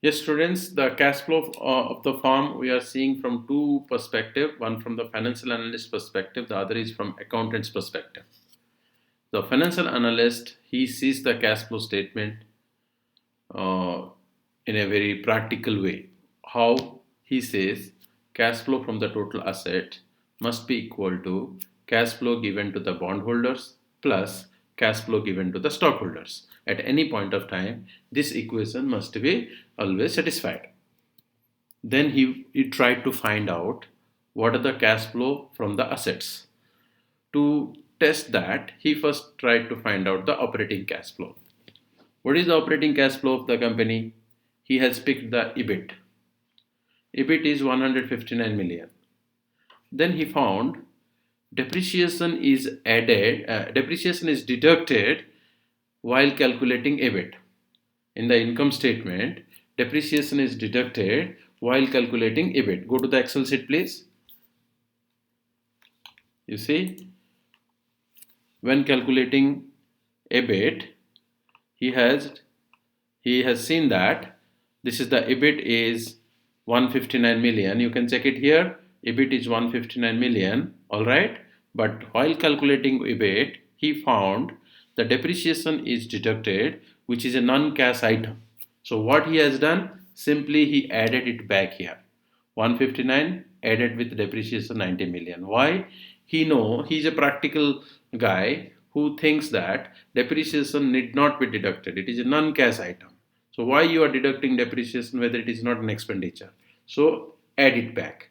Yes, students, the cash flow of the firm we are seeing from two perspectives, one from the financial analyst perspective, the other is from accountant's perspective. The financial analyst, he sees the cash flow statement uh, in a very practical way. How he says cash flow from the total asset must be equal to cash flow given to the bondholders plus cash flow given to the stockholders. At any point of time, this equation must be always satisfied. Then he tried to find out what are the cash flow from the assets. To test that, he first tried to find out the operating cash flow. What is the operating cash flow of the company? He has picked the EBIT. EBIT is 159 million. Then he found depreciation is deducted while calculating EBIT. In the income statement, depreciation is deducted while calculating EBIT. Go to the Excel sheet, please. You see, when calculating EBIT, he has seen that this is the EBIT is 159 million. You can check it here. EBIT is 159 million. All right. But while calculating EBIT, he found the depreciation is deducted, which is a non-cash item. So what he has done? Simply he added it back here. 159 added with depreciation 90 million. Why? He's a practical guy who thinks that depreciation need not be deducted. It is a non-cash item. So why you are deducting depreciation whether it is not an expenditure? So add it back.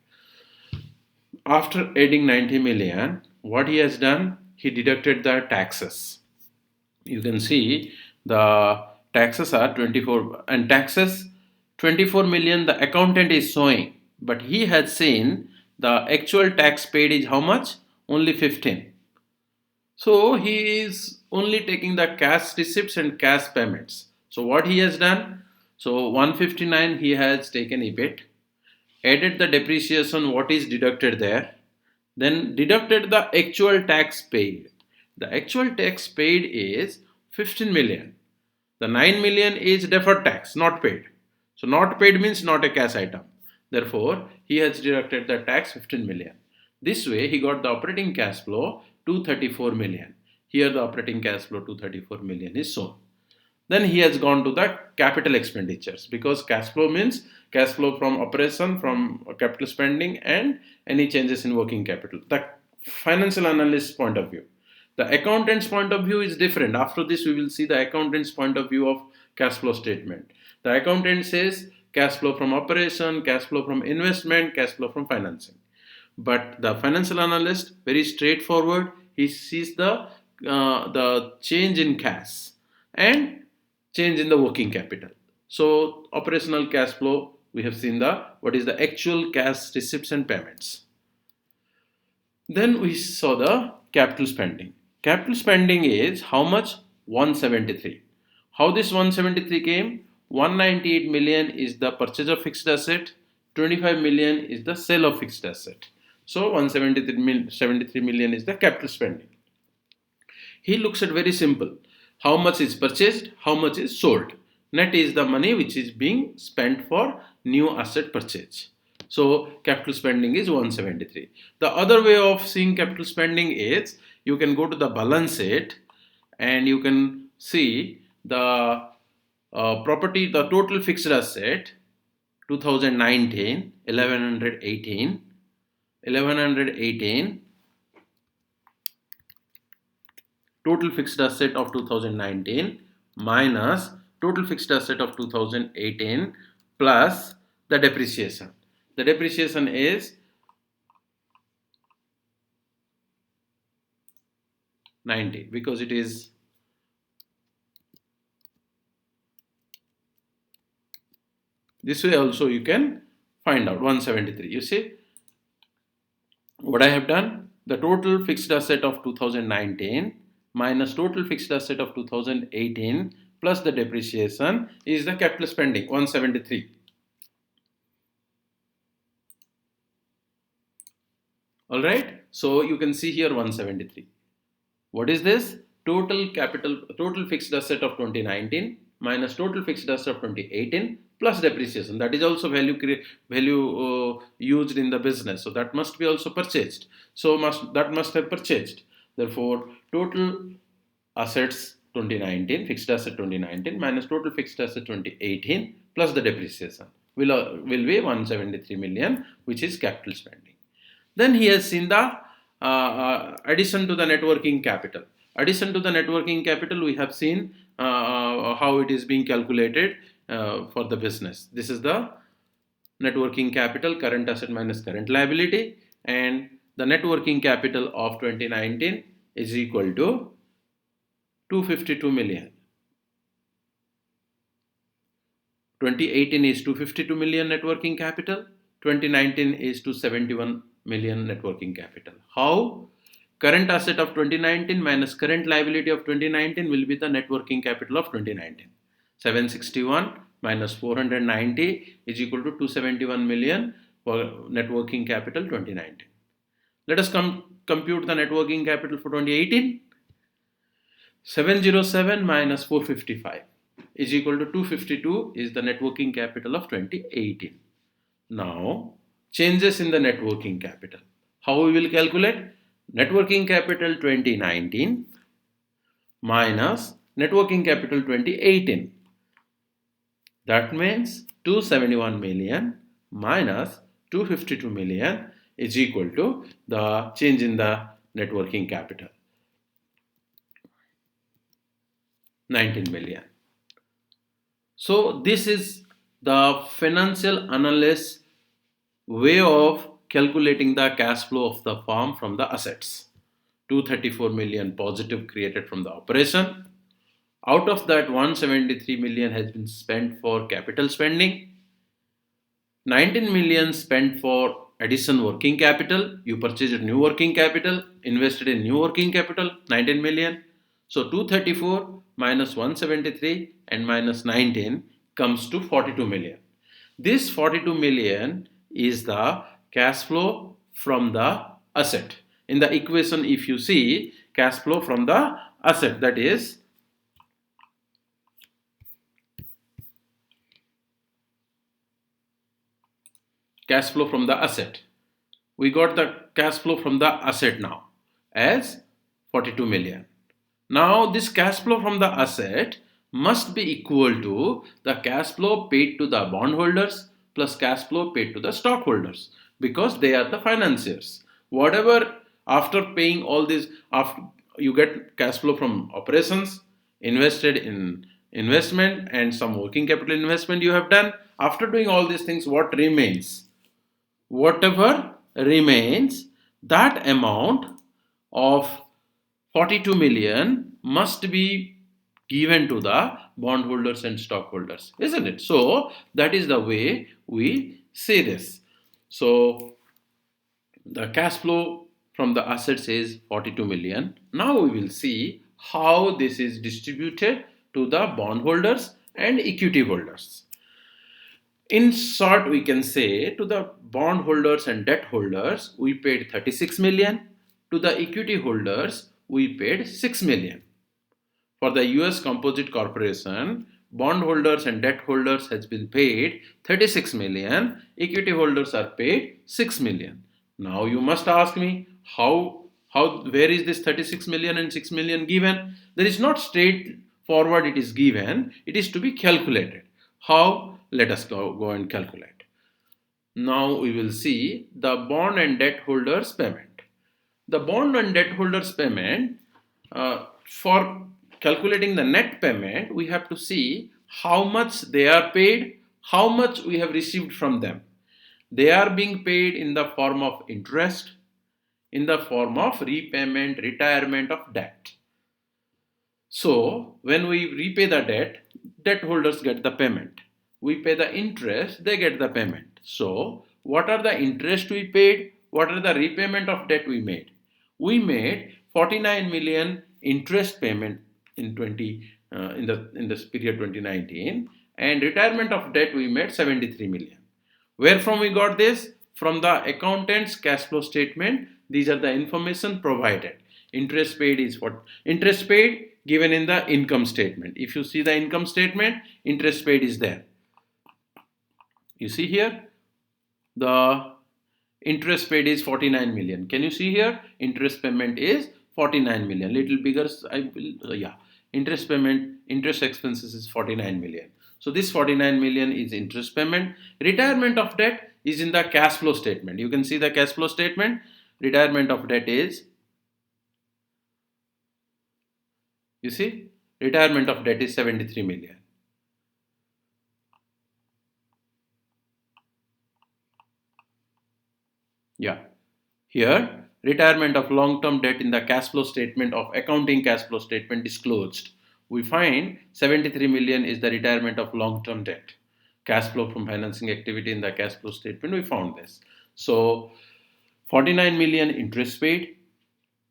After adding 90 million, what he has done? He deducted the taxes. You can see the taxes are 24 and taxes 24 million the accountant is showing, but he had seen the actual tax paid is how much? Only 15. So he is only taking the cash receipts and cash payments. So what he has done? So 159 he has taken EBIT, added the depreciation what is deducted there, then deducted the actual tax paid. The actual tax paid is 15 million. The 9 million is deferred tax, not paid. So not paid means not a cash item. Therefore, he has deducted the tax 15 million. This way, he got the operating cash flow 234 million. Here the operating cash flow 234 million is shown. Then he has gone to the capital expenditures because cash flow means cash flow from operation, from capital spending, and any changes in working capital. The financial analyst point of view. The accountant's point of view is different. After this, we will see the accountant's point of view of cash flow statement. The accountant says cash flow from operation, cash flow from investment, cash flow from financing. But the financial analyst, very straightforward, he sees the change in cash and change in the working capital. So operational cash flow, we have seen the what is the actual cash receipts and payments. Then we saw the capital spending. Capital spending is how much? 173. How this 173 came? 198 million is the purchase of fixed asset, 25 million is the sale of fixed asset. So 173 million is the capital spending. He looks at very simple. How much is purchased, how much is sold. Net is the money which is being spent for new asset purchase. So capital spending is 173. The other way of seeing capital spending is you can go to the balance sheet and you can see the property, the total fixed asset 2019 1118 total fixed asset of 2019 minus total fixed asset of 2018 plus the depreciation. The depreciation is 90 because it is this way also you can find out 173. You see what I have done? The total fixed asset of 2019 minus total fixed asset of 2018 plus the depreciation is the capital spending 173. All right, so you can see here 173. What is this? Total fixed asset of 2019 minus total fixed asset of 2018 plus depreciation. That is also value used in the business. So that must be also purchased. So that must have purchased. Therefore, total assets 2019, fixed asset 2019 minus total fixed asset 2018 plus the depreciation will be 173 million, which is capital spending. Then he has seen the addition to the net working capital. Addition to the net working capital, we have seen how it is being calculated for the business. This is the net working capital, current asset minus current liability, and the net working capital of 2019 is equal to 252 million. 2018 is 252 million net working capital, 2019 is 271 million net working capital. How? Current asset of 2019 minus current liability of 2019 will be the net working capital of 2019. 761 minus 490 is equal to 271 million for net working capital 2019. Let us compute the net working capital for 2018. 707 minus 455 is equal to 252 is the net working capital of 2018. Now, changes in the net working capital. How we will calculate? Net working capital 2019 minus net working capital 2018. That means 271 million minus 252 million is equal to the change in the net working capital, 19 million. So this is the financial analyst way of calculating the cash flow of the firm from the assets. 234 million positive created from the operation. Out of that, 173 million has been spent for capital spending. 19 million spent for addition working capital. You purchased new working capital, invested in new working capital, 19 million. So 234 minus 173 and minus 19 comes to 42 million. This 42 million is the cash flow from the asset. In the equation, if you see cash flow from the asset, that is cash flow from the asset. We got the cash flow from the asset now as 42 million. Now this cash flow from the asset must be equal to the cash flow paid to the bondholders plus cash flow paid to the stockholders, because they are the financiers. Whatever after paying all this, after you get cash flow from operations, invested in investment and some working capital investment you have done. After doing all these things, what remains? Whatever remains, that amount of 42 million must be given to the bondholders and stockholders, isn't it? So that is the way we say this. So the cash flow from the assets is 42 million. Now we will see how this is distributed to the bondholders and equity holders. In short, we can say to the bondholders and debt holders, we paid 36 million. To the equity holders, we paid 6 million. For the US Composite Corporation, bondholders and debt holders has been paid 36 million. Equity holders are paid 6 million. Now you must ask me, where is this 36 million and 6 million given? There is not straightforward it is given. It is to be calculated. How? Let us go and calculate. Now we will see the bond and debt holders payment. The bond and debt holders payment, for calculating the net payment, we have to see how much they are paid, how much we have received from them. They are being paid in the form of interest, in the form of repayment, retirement of debt. So when we repay the debt holders get the payment. We pay the interest, they get the payment. So what are the interest we paid? What are the repayment of debt we made? We made 49 million interest payment in this period 2019, and retirement of debt we made 73 million. Where from we got this? From the accountant's cash flow statement. These are the information provided. Interest paid is what? Interest paid given in the income statement. If you see the income statement, interest paid is there. You see here, the interest paid is 49 million. Can you see here? Interest payment is 49 million. Little bigger, I will, yeah. Interest payment, interest expenses is 49 million. So this 49 million is interest payment. Retirement of debt is in the cash flow statement. You can see the cash flow statement. Retirement of debt is, you see, retirement of debt is 73 million. Yeah. Here, retirement of long-term debt in the cash flow statement of accounting cash flow statement disclosed. We find 73 million is the retirement of long-term debt. Cash flow from financing activity in the cash flow statement, we found this. So, 49 million interest paid,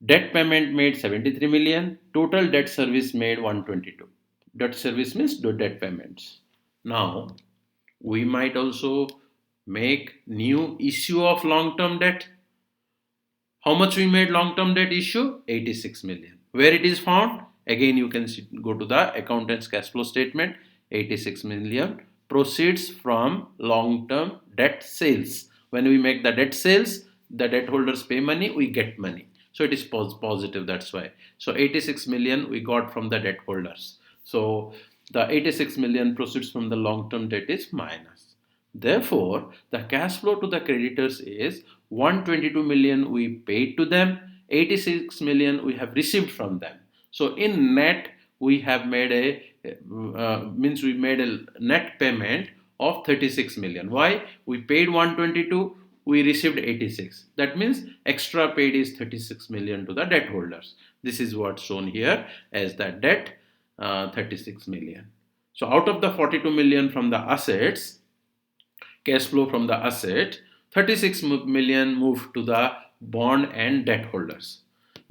debt payment made 73 million, total debt service made 122. Debt service means the debt payments. Now, we might also make new issue of long-term debt. How much we made long-term debt issue? 86 million. Where it is found? Again, you can go to the accountant's cash flow statement. 86 million proceeds from long-term debt sales. When we make the debt sales, the debt holders pay money, we get money. So it is positive, that's why. So 86 million we got from the debt holders. So the 86 million proceeds from the long-term debt is minus. Therefore, the cash flow to the creditors is 122 million we paid to them, 86 million we have received from them. So in net, we have made we made a net payment of 36 million. Why? We paid 122, we received 86. That means extra paid is 36 million to the debt holders. This is what's shown here as the debt, 36 million. So out of the 42 million from the assets, cash flow from the asset, 36 million moved to the bond and debt holders.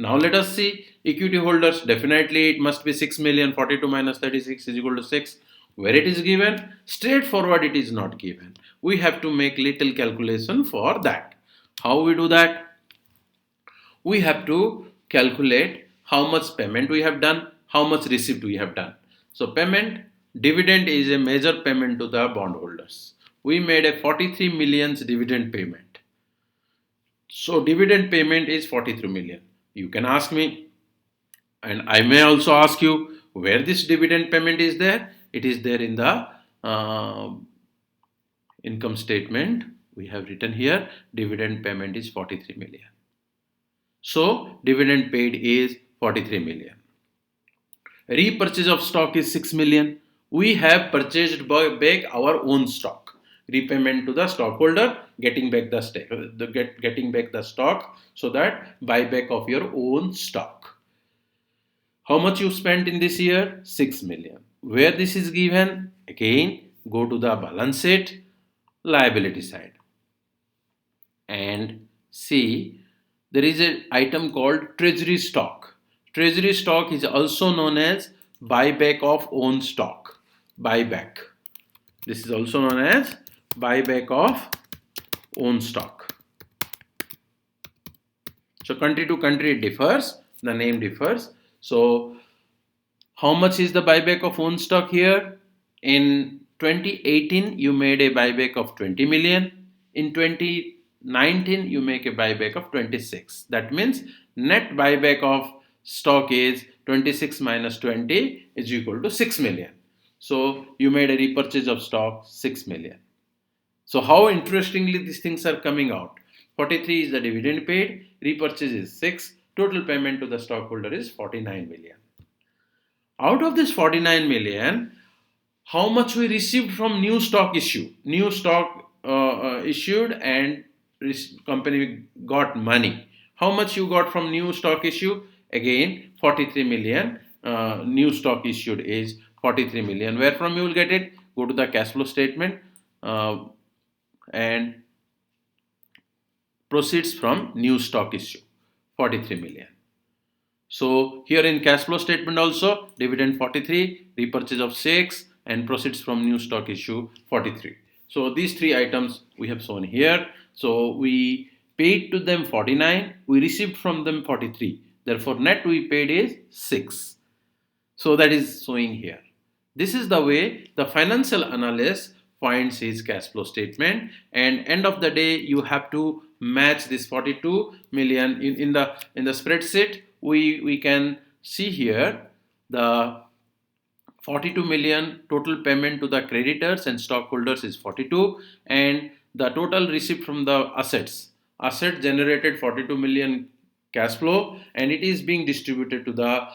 Now let us see equity holders. Definitely it must be 6 million. 42 minus 36 is equal to 6. Where it is given? Straightforward it is not given. We have to make little calculation for that. How we do that? We have to calculate how much payment we have done, how much receipt we have done. So payment, dividend is a major payment to the bondholders. We made a 43 millions dividend payment. So dividend payment is 43 million. You can ask me, and I may also ask you, where this dividend payment is there? It is there in the income statement. We have written here, dividend payment is 43 million. So dividend paid is 43 million. Repurchase of stock is 6 million. We have purchased back our own stock. Repayment to the stockholder, getting back the stock, so that buyback of your own stock. How much you spent in this year? 6 million. Where this is given? Again, go to the balance sheet, liability side, and see there is an item called treasury stock. Treasury stock is also known as buyback of own stock. Buyback. This is also known as buyback of own stock. So country to country it differs, the name differs. So how much is the buyback of own stock here? In 2018 you made a buyback of 20 million. In 2019 you make a buyback of 26. That means net buyback of stock is 26 minus 20 is equal to 6 million. So you made a repurchase of stock 6 million. So how interestingly these things are coming out. 43 is the dividend paid, repurchase is 6, total payment to the stockholder is 49 million. Out of this 49 million, how much we received from new stock issue? New stock issued and company got money. How much you got from new stock issue? Again, 43 million. New stock issued is 43 million. Where from you will get it? Go to the cash flow statement. And proceeds from new stock issue 43 million. So here in cash flow statement also, dividend 43, repurchase of 6, and proceeds from new stock issue 43. So these three items we have shown here. So we paid to them 49, we received from them 43. Therefore net we paid is 6. So that is showing here. This is the way the financial analyst finds his cash flow statement, and end of the day you have to match this 42 million in the spreadsheet. We can see here the 42 million total payment to the creditors and stockholders is 42, and the total receipt from the asset generated 42 million cash flow, and it is being distributed to the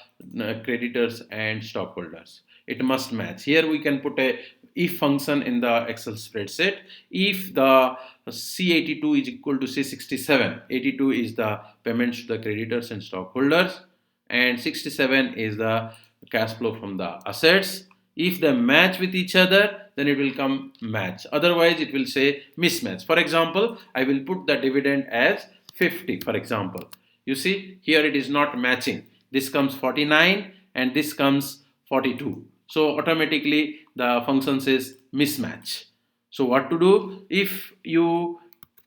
creditors and stockholders. It must match. Here we can put a if function in the Excel spreadsheet. If the C82 is equal to C67, 82 is the payments to the creditors and stockholders, and 67 is the cash flow from the assets. If they match with each other, then it will come match. Otherwise, it will say mismatch. For example, I will put the dividend as 50, for example. You see, here it is not matching. This comes 49 and this comes 42. So automatically the function says mismatch. So what to do? If you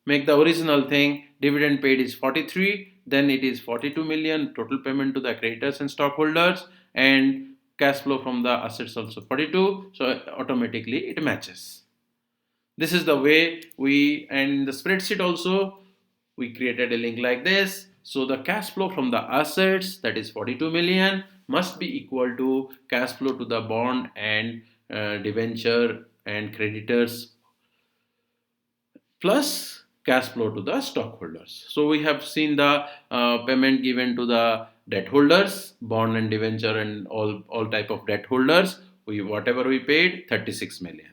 make the original thing, dividend paid is 43, then it is 42 million total payment to the creditors and stockholders, and cash flow from the assets also 42, so automatically it matches. This is the way we, and in the spreadsheet also we created a link like this. So the cash flow from the assets, that is 42 million, must be equal to cash flow to the bond and debenture and creditors plus cash flow to the stockholders. So we have seen the payment given to the debt holders, bond and debenture and all type of debt holders. Whatever we paid, 36 million,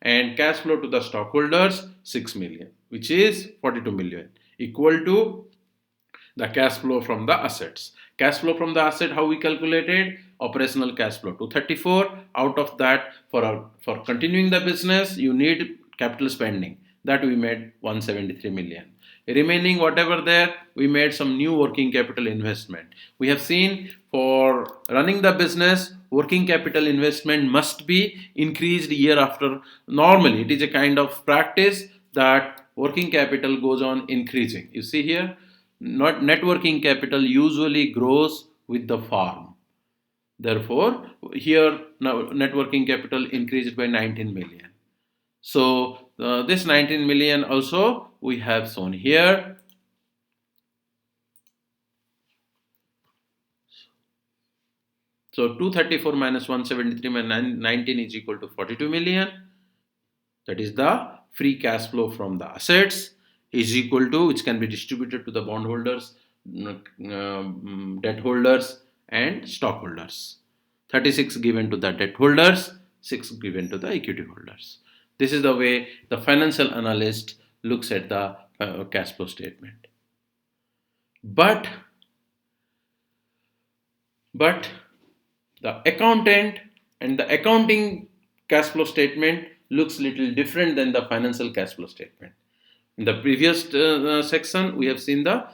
and cash flow to the stockholders 6 million, which is 42 million, equal to the cash flow from the assets. Cash flow from the asset, how we calculated? Operational cash flow 234. Out of that, for continuing the business, you need capital spending. That we made 173 million. Remaining whatever there, we made some new working capital investment. We have seen for running the business, working capital investment must be increased year after. Normally, it is a kind of practice that working capital goes on increasing. You see here, net working capital usually grows with the farm. Therefore, here now net working capital increased by 19 million. So this 19 million also we have shown here. So 234 minus 173 minus 19 is equal to 42 million. That is the free cash flow from the assets is equal to, which can be distributed to the bondholders, debt holders and stockholders. 36 given to the debt holders, 6 given to the equity holders. This is the way the financial analyst looks at the cash flow statement. But the accountant and the accounting cash flow statement looks little different than the financial cash flow statement. In the previous section, we have seen the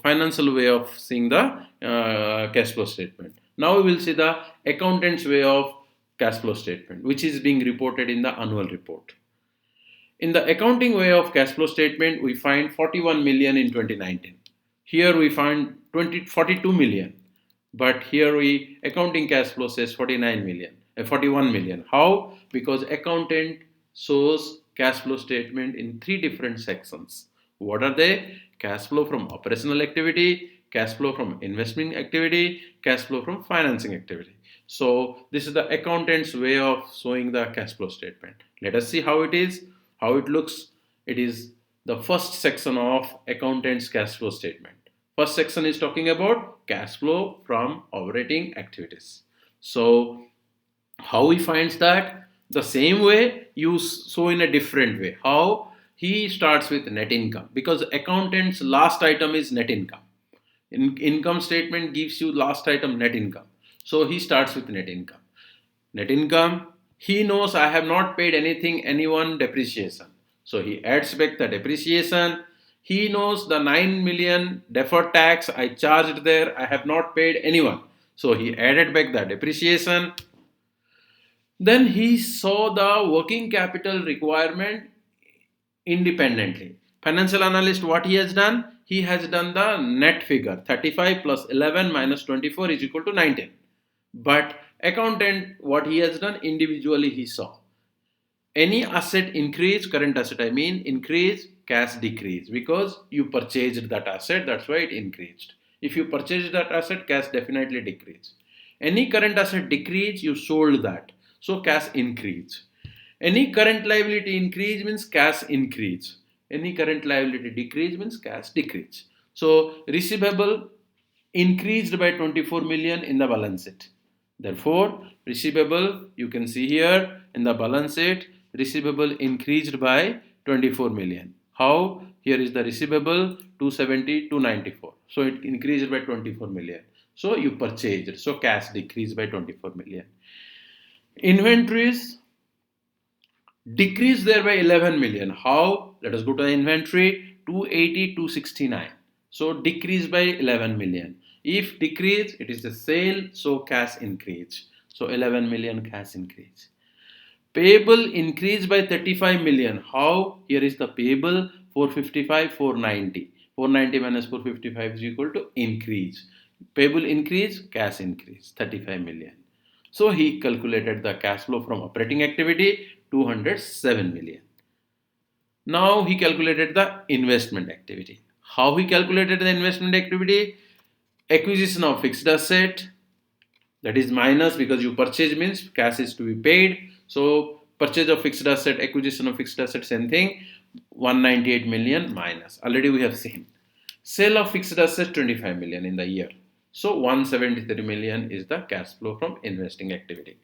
financial way of seeing the cash flow statement. Now we will see the accountant's way of cash flow statement, which is being reported in the annual report. In the accounting way of cash flow statement, we find 41 million in 2019. Here we find 42 million, but here we accounting cash flow says 41 million. How? Because accountant shows cash flow statement in 3 different sections. What are they? Cash flow from operational activity, cash flow from investment activity, cash flow from financing activity. So this is the accountant's way of showing the cash flow statement. Let us see how it is, how it looks. It is the first section of accountant's cash flow statement. First section is talking about cash flow from operating activities. So how he finds that? The same way you show in a different way. How? He starts with net income, because accountant's last item is net income. Income statement gives you last item net income. So he starts with net income. Net income, he knows I have not paid anyone depreciation. So he adds back the depreciation. He knows the 9 million deferred tax I charged there, I have not paid anyone. So he added back the depreciation. Then he saw the working capital requirement independently. Financial analyst, what he has done? He has done the net figure. 35 plus 11 minus 24 is equal to 19. But accountant, what he has done individually, he saw any asset increase, current asset I mean, increase, cash decrease, because you purchased that asset, that's why it increased. If you purchased that asset, cash definitely decrease. Any current asset decrease, you sold that, so cash increase. Any current liability increase means cash increase. Any current liability decrease means cash decrease. So receivable increased by 24 million in the balance sheet. Therefore, receivable, you can see here in the balance sheet, receivable increased by 24 million. How? Here is the receivable 270, 294. So it increased by 24 million. So you purchased. So cash decreased by 24 million. Inventories decreased there by 11 million. How? Let us go to the inventory 280, 269. So decrease by 11 million. If decrease, it is the sale, so cash increase. So 11 million cash increase. Payable increased by 35 million. How? Here is the payable 455, 490. 490 minus 455 is equal to increase. Payable increase, cash increase 35 million. So he calculated the cash flow from operating activity 207 million. Now he calculated the investment activity. How he calculated the investment activity? Acquisition of fixed asset, that is minus, because you purchase means cash is to be paid. So purchase of fixed asset, acquisition of fixed asset, same thing, 198 million minus. Already we have seen. Sale of fixed asset 25 million in the year. So 173 million is the cash flow from investing activity.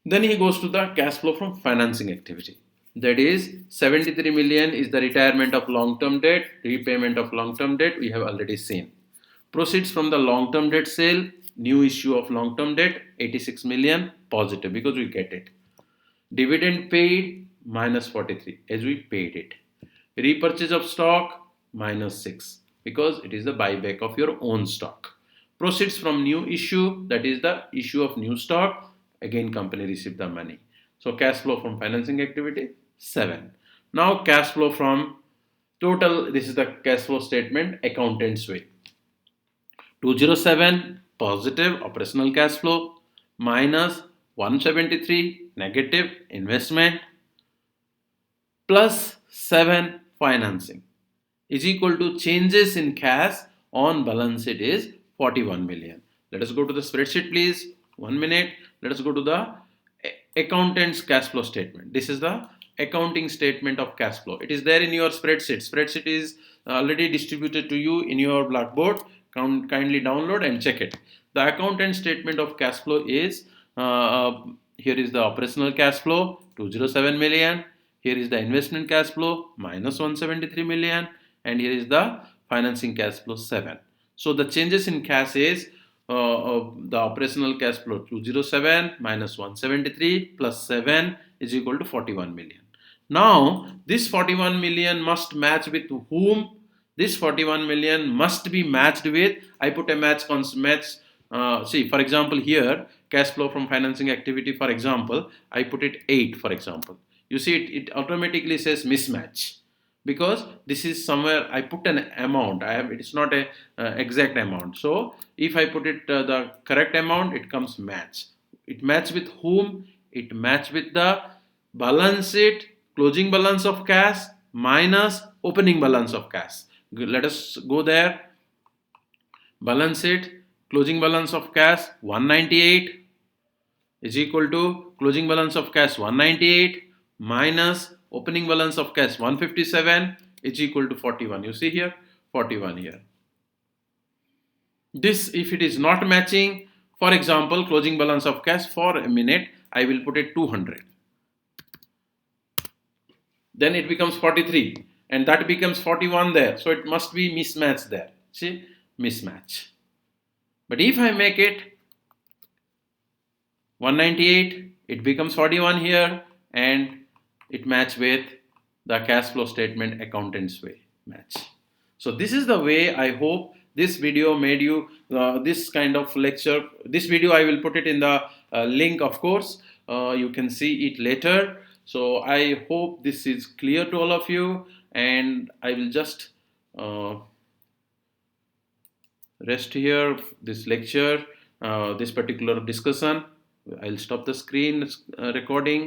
Then he goes to the cash flow from financing activity. That is 73 million is the retirement of long-term debt, repayment of long-term debt we have already seen. Proceeds from the long-term debt sale, new issue of long-term debt 86 million positive because we get it. Dividend paid minus 43 as we paid it. Repurchase of stock minus 6 because it is the buyback of your own stock. Proceeds from new issue, that is the issue of new stock, again company received the money. So cash flow from financing activity 7. Now cash flow from total, this is the cash flow statement accountant's way. 207 positive operational cash flow minus 173 negative investment plus 7 financing is equal to changes in cash on balance sheet is 41 million. Let us go to the spreadsheet please. 1 minute. Let us go to the accountant's cash flow statement. This is the accounting statement of cash flow. It is there in your spreadsheet. Spreadsheet is already distributed to you in your blackboard. Kindly download and check it. The accountant statement of cash flow is here is the operational cash flow 207 million. Here is the investment cash flow minus 173 million, and here is the financing cash flow 7. So the changes in cash is the operational cash flow 207 minus 173 plus 7 is equal to 41 million. Now this 41 million must match with whom? This 41 million must be matched with, I put a match, see for example here cash flow from financing activity, for example I put it 8 for example. You see it automatically says mismatch because this is somewhere I put an amount, it's not a exact amount. So if I put it the correct amount, it comes match. It match with whom? It match with the balance sheet closing balance of cash minus opening balance of cash. Let us go there. Balance sheet closing balance of cash 198 is equal to closing balance of cash 198 minus opening balance of cash 157 is equal to 41. You see here 41 here. This, if it is not matching, for example closing balance of cash, for a minute I will put it 200, then it becomes 43 and that becomes 41 there, so it must be mismatch there. See, mismatch. But if I make it 198, it becomes 41 here and it match with the cash flow statement accountant's way match. So this is the way. I hope this video made you this kind of lecture. This video I will put it in the link, of course. You can see it later. So I hope this is clear to all of you, and I will just rest here this lecture. this particular discussion. I'll stop the screen recording.